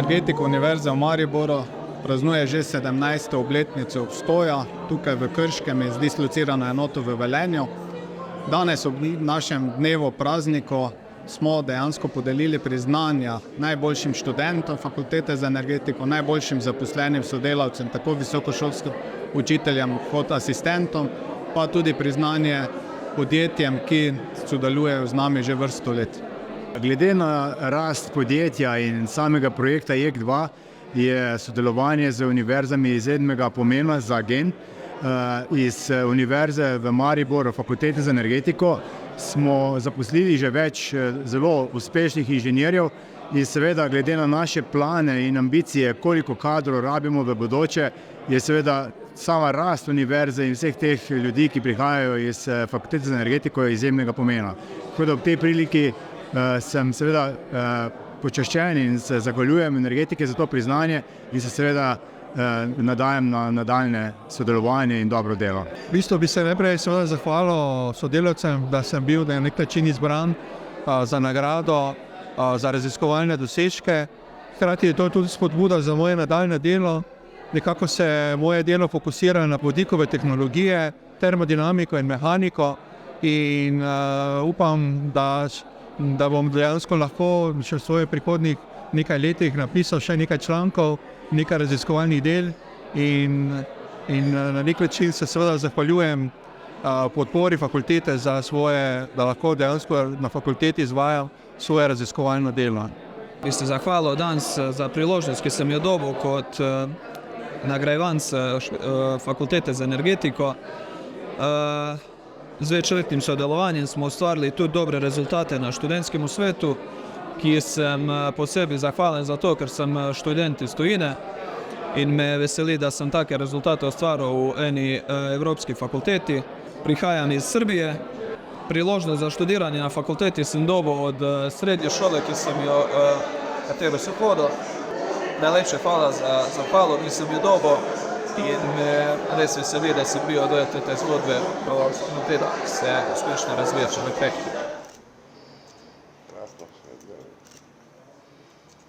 energetiko Univerze v Mariboru praznuje že 17. obletnico obstoja, tukaj v Krškem je dislocirano enoto v Velenju. Danes ob našem dnevu prazniku smo dejansko podelili priznanja najboljšim študentom Fakultete za energetiko, najboljšim zaposlenim sodelavcem, tako visokošolskim učiteljem kot asistentom, pa tudi priznanje podjetjem, ki sodelujejo z nami že vrsto let. Glede na rast podjetja in samega projekta JEK2 je sodelovanje z univerzami izjemnega pomena za GEN. Iz Univerze v Mariboru, Fakultete za energetiko, smo zaposlili že več zelo uspešnih inženirjev in seveda glede na naše plane in ambicije, koliko kadrov rabimo v bodoče, je seveda sama rast univerze in vseh teh ljudi, ki prihajajo iz Fakultete za energetiko, izjemnega pomena. Tako da ob tej priliki sem seveda počaščen in se zahvaljujem energetike za to priznanje in se seveda nadajam na nadaljne sodelovanje in dobro delo. V bistvu bi se najprej seveda zahvalil sodelavcem, da sem bil na nek način izbran za nagrado za raziskovalne dosežke. Hkrati je to tudi spodbuda za moje nadaljne delo. Nekako se moje delo fokusira na vodikove tehnologije, termodinamiko in mehaniko in upam, da bom dejansko lahko še v svojih prihodnjih nekaj letih napisal še nekaj člankov, nekaj raziskovalnih del in na nek način se seveda zahvaljujem podpori fakultete za da lahko dejansko na fakulteti izvajam svoje raziskovalno delo. Bi se zahvalil danes za priložnost, ki sem jo dobil kot nagrajevanec Fakultete za energetiko. Z večletnim sodelovanjem smo ustvarili tudi dobre rezultate na študentskem svetu, ki sem posebej zahvalen za to, ker sem študent iz tujine in me veseli, da sem take rezultate ustvaril v eni evropski fakulteti. Prihajam iz Srbije. Priložnost za študiranje na fakulteti sem dobil od srednje šole, katero sem hodil. Najlepše hvala za zahvalo, ki sem jo dobil in me res veseli, da sem bil del te zgodbe, da se uspešno razvija še naprej.